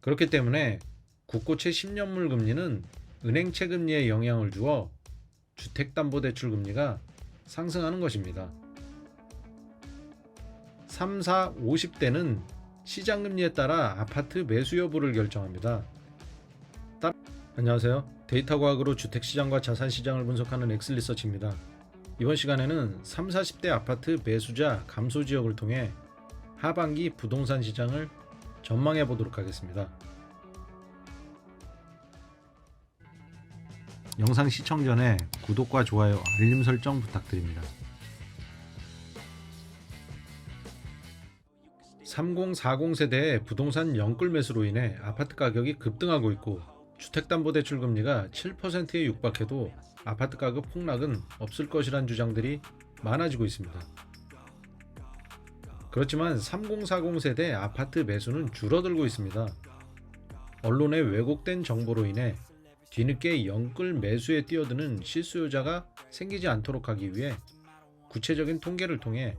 그렇기 때문에 국고채 10년물 금리는 은행채 금리에 영향을 주어 주택담보대출 금리가 상승하는 것입니다. 3, 4, 50대는 시장금리에 따라 아파트 매수 여부를 결정합니다. 안녕하세요. 데이터과학으로 주택시장과 자산시장을 분석하는 엑슬리서치입니다. 이번 시간에는 3, 40대 아파트 매수자 감소 지역을 통해 하반기 부동산 시장을 전망해 보도록 하겠습니다. 영상 시청 전에 구독과 좋아요, 알림 설정 부탁드립니다. 30, 40 세대의 부동산 영끌 매수로 인해 아파트 가격이 급등하고 있고 주택담보대출 금리가 7%에 육박해도 아파트 가격 폭락은 없을 것이란 주장들이 많아지고 있습니다. 그렇지만 30, 40 세대 아파트 매수는 줄어들고 있습니다. 언론의 왜곡된 정보로 인해 뒤늦게 영끌 매수에 뛰어드는 실수요자가 생기지 않도록 하기 위해 구체적인 통계를 통해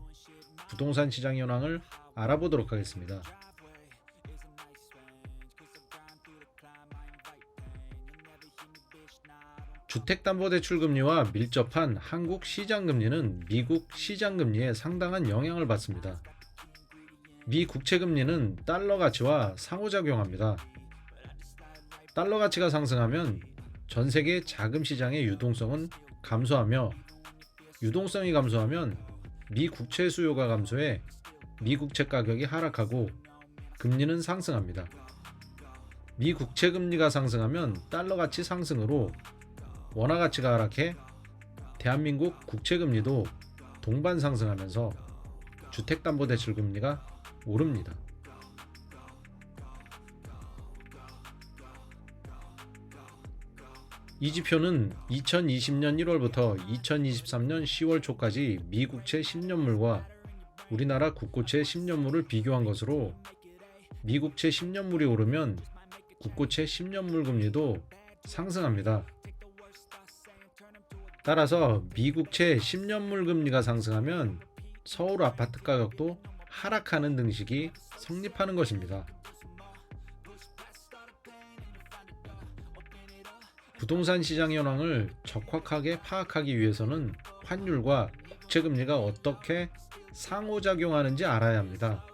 부동산 시장 현황을 알아보도록 하겠습니다. 주택담보대출 금리와 밀접한 한국 시장금리는 미국 시장금리에 상당한 영향을 받습니다. 미 국채금리는 달러 가치와 상호작용합니다. 달러 가치가 상승하면 전 세계 자금 시장의 유동성은 감소하며 유동성이 감소하면 미 국채 수요가 감소해 미 국채 가격이 하락하고 금리는 상승합니다. 미 국채 금리가 상승하면 달러 가치 상승으로 원화 가치가 하락해 대한민국 국채 금리도 동반 상승하면서 주택담보대출 금리가 오릅니다. 이 지표는 2020년 1월부터 2023년 10월 초까지 미국채 10년물과 우리나라 국고채 10년물을 비교한 것으로 미국채 10년물이 오르면 국고채 10년물 금리도 상승합니다. 따라서 미국채 10년물 금리가 상승하면 서울 아파트 가격도 하락하는 등식이 성립하는 것입니다. 부동산 시장 현황을 적확하게 파악하기 위해서는 환율과 국채금리가 어떻게 상호작용하는지 알아야 합니다.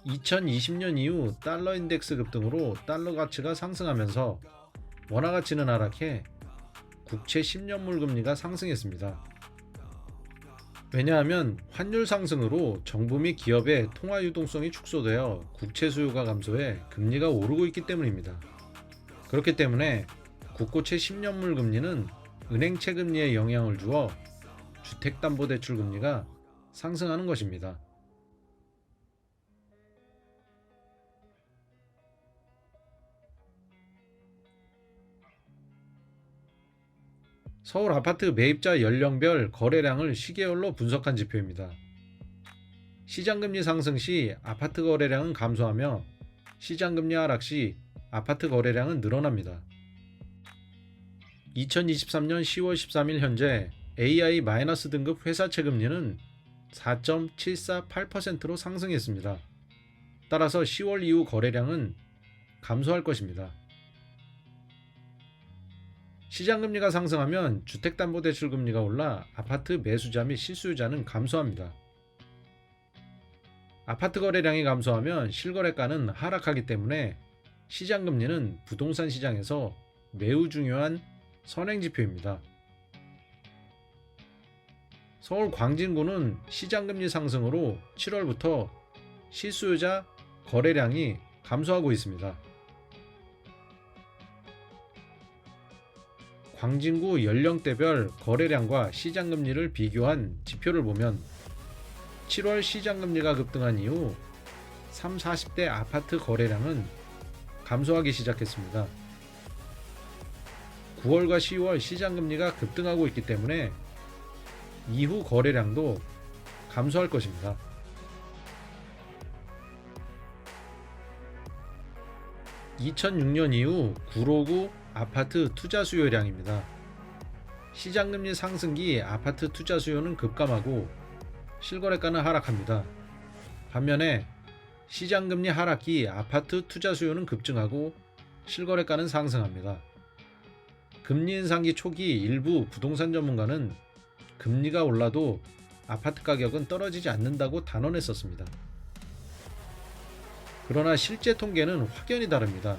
2020년 이후 달러 인덱스 급등으로 달러 가치가 상승하면서 원화 가치는 하락해 국채 10년물 금리가 상승했습니다. 왜냐하면 환율 상승으로 정부 및 기업의 통화 유동성이 축소되어 국채 수요가 감소해 금리가 오르고 있기 때문입니다. 그렇기 때문에 국고채 10년물 금리는 은행채 금리에 영향을 주어 주택담보대출 금리가 상승하는 것입니다. 서울 아파트 매입자 연령별 거래량을 시계열로 분석한 지표입니다. 시장금리 상승 시 아파트 거래량은 감소하며 시장금리 하락 시 아파트 거래량은 늘어납니다. 2023년 10월 13일 현재 AI- 등급 회사채 금리는 4.748%로 상승했습니다. 따라서 10월 이후 거래량은 감소할 것입니다. 시장금리가 상승하면 주택담보대출 금리가 올라 아파트 매수자 및 실수요자는 감소합니다. 아파트 거래량이 감소하면 실거래가는 하락하기 때문에 시장금리는 부동산 시장에서 매우 중요한 선행지표입니다. 서울 광진구는 시장금리 상승으로 7월부터 실수요자 거래량이 감소하고 있습니다. 광진구 연령대별 거래량과 시장금리를 비교한 지표를 보면 7월 시장금리가 급등한 이후 3, 40대 아파트 거래량은 감소하기 시작했습니다. 9월과 10월 시장금리가 급등하고 있기 때문에 이후 거래량도 감소할 것입니다. 2006년 이후 구로구 아파트 투자 수요량입니다. 시장금리 상승기 아파트 투자 수요는 급감하고 실거래가는 하락합니다. 반면에 시장금리 하락기 아파트 투자 수요는 급증하고 실거래가는 상승합니다. 금리 인상기 초기 일부 부동산 전문가는 금리가 올라도 아파트 가격은 떨어지지 않는다고 단언했었습니다. 그러나 실제 통계는 확연히 다릅니다.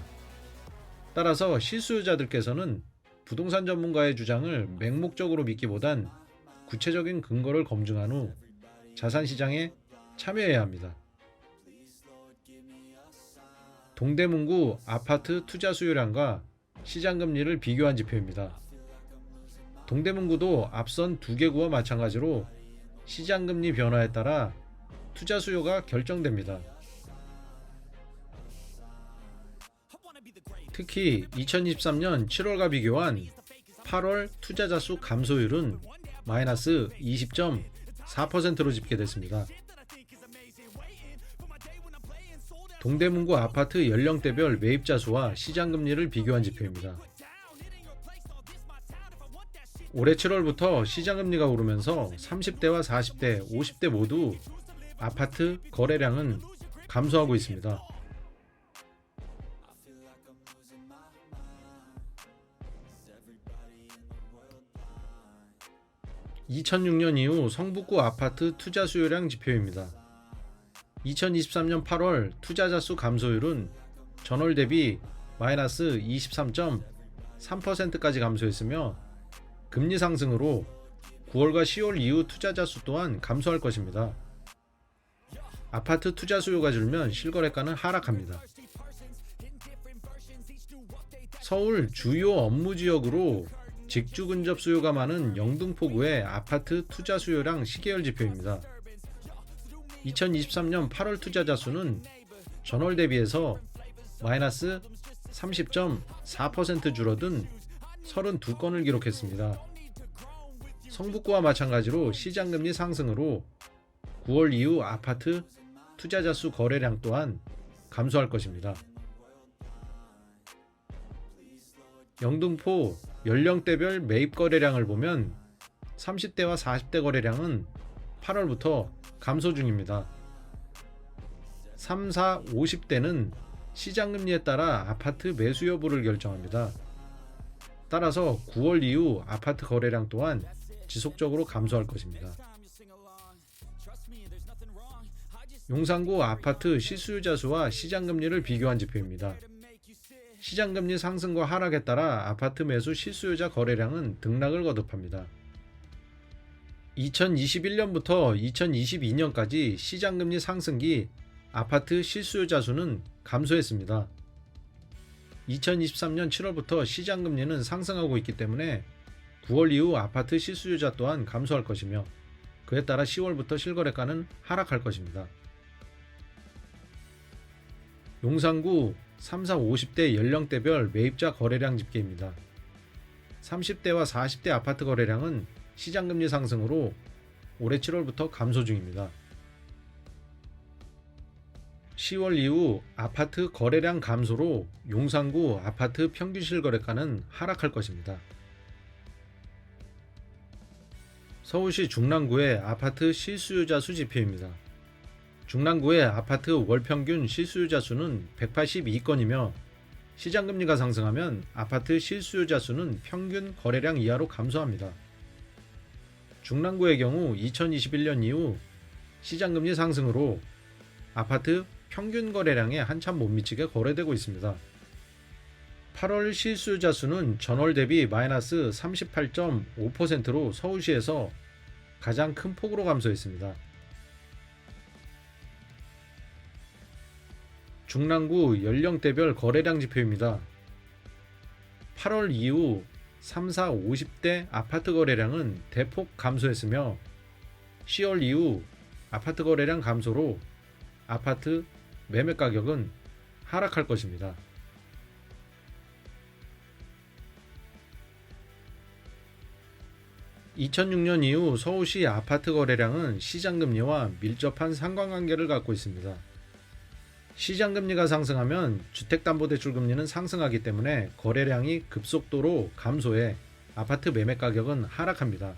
따라서 실수요자들께서는 부동산 전문가의 주장을 맹목적으로 믿기보단 구체적인 근거를 검증한 후 자산시장에 참여해야 합니다. 동대문구 아파트 투자 수요량과 시장금리를 비교한 지표입니다. 동대문구도 앞선 두 개 구와 마찬가지로 시장금리 변화에 따라 투자 수요가 결정됩니다. 특히 2023년 7월과 비교한 8월 투자자 수 감소율은 마이너스 20.4%로 집계됐습니다. 동대문구 아파트 연령대별 매입자 수와 시장금리를 비교한 지표입니다. 올해 7월부터 시장금리가 오르면서 30대와 40대, 50대 모두 아파트 거래량은 감소하고 있습니다. 2006년 이후 성북구 아파트 투자 수요량 지표입니다. 2023년 8월 투자자 수 감소율은 전월 대비 마이너스 23.3%까지 감소했으며 금리 상승으로 9월과 10월 이후 투자자 수 또한 감소할 것입니다. 아파트 투자 수요가 줄면 실거래가는 하락합니다. 서울 주요 업무 지역으로 직주 근접 수요가 많은 영등포구의 아파트 투자 수요량 시계열 지표입니다. 2023년 8월 투자자 수는 전월 대비해서 마이너스 30.4% 줄어든 32건을 기록했습니다. 성북구와 마찬가지로 시장금리 상승으로 9월 이후 아파트 투자자 수 거래량 또한 감소할 것입니다. 영등포 연령대별 매입 거래량을 보면 30대와 40대 거래량은 8월부터 감소 중입니다. 3, 4, 50대는 시장금리에 따라 아파트 매수 여부를 결정합니다. 따라서 9월 이후 아파트 거래량 또한 지속적으로 감소할 것입니다. 용산구 아파트 실수요자 수와 시장금리를 비교한 지표입니다. 시장금리 상승과 하락에 따라 아파트 매수 실수요자 거래량은 등락을 거듭합니다. 2021년부터 2022년까지 시장금리 상승기 아파트 실수요자 수는 감소했습니다. 2023년 7월부터 시장금리는 상승하고 있기 때문에 9월 이후 아파트 실수요자 또한 감소할 것이며 그에 따라 10월부터 실거래가는 하락할 것입니다. 용산구 3, 4, 50대 연령대별 매입자 거래량 집계입니다. 30대와 40대 아파트 거래량은 시장금리 상승으로 올해 7월부터 감소 중입니다. 10월 이후 아파트 거래량 감소로 용산구 아파트 평균 실거래가는 하락할 것입니다. 서울시 중랑구의 아파트 실수요자 수 지표입니다. 중랑구의 아파트 월평균 실수요자 수는 182건이며 시장금리가 상승하면 아파트 실수요자 수는 평균 거래량 이하로 감소합니다. 중랑구의 경우 2021년 이후 시장금리 상승으로 아파트 평균 거래량에 한참 못 미치게 거래되고 있습니다. 8월 실수요자 수는 전월 대비 마이너스 38.5%로 서울시에서 가장 큰 폭으로 감소했습니다. 중랑구 연령대별 거래량 지표입니다. 8월 이후 3, 4, 50대 아파트 거래량은 대폭 감소했으며 10월 이후 아파트 거래량 감소로 아파트 매매 가격은 하락할 것입니다. (2006년) 이후 서울시 아파트 거래량은 시장금리와 밀접한 상관관계를 갖고 있습니다. 시장금리가 상승하면 주택담보대출금리는 상승하기 때문에 거래량이 급속도로 감소해 아파트 매매 가격은 하락합니다.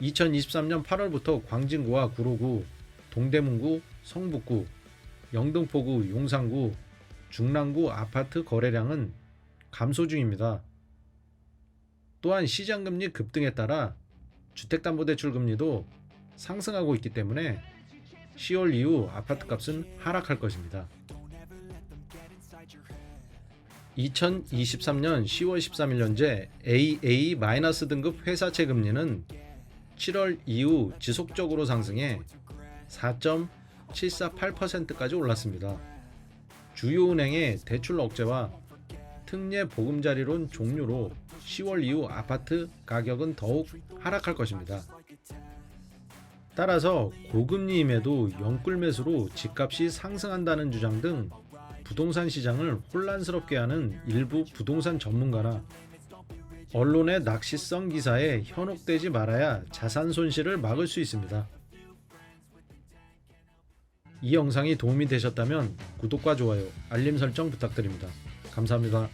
2023년 8월부터 광진구와 구로구, 동대문구, 성북구, 영등포구, 용산구, 중랑구 아파트 거래량은 감소 중입니다. 또한 시장금리 급등에 따라 주택담보대출 금리도 상승하고 있기 때문에 10월 이후 아파트값은 하락할 것입니다. 2023년 10월 13일 현재 AA- 등급 회사채 금리는 7월 이후 지속적으로 상승해 4.748%까지 올랐습니다. 주요 은행의 대출 억제와 특례 보금자리론 종료로 10월 이후 아파트 가격은 더욱 하락할 것입니다. 따라서 고금리임에도 영끌 매수로 집값이 상승한다는 주장 등 부동산 시장을 혼란스럽게 하는 일부 부동산 전문가나 언론의 낚시성 기사에 현혹되지 말아야 자산 손실을 막을 수 있습니다. 이 영상이 도움이 되셨다면 구독과 좋아요, 알림 설정 부탁드립니다. 감사합니다.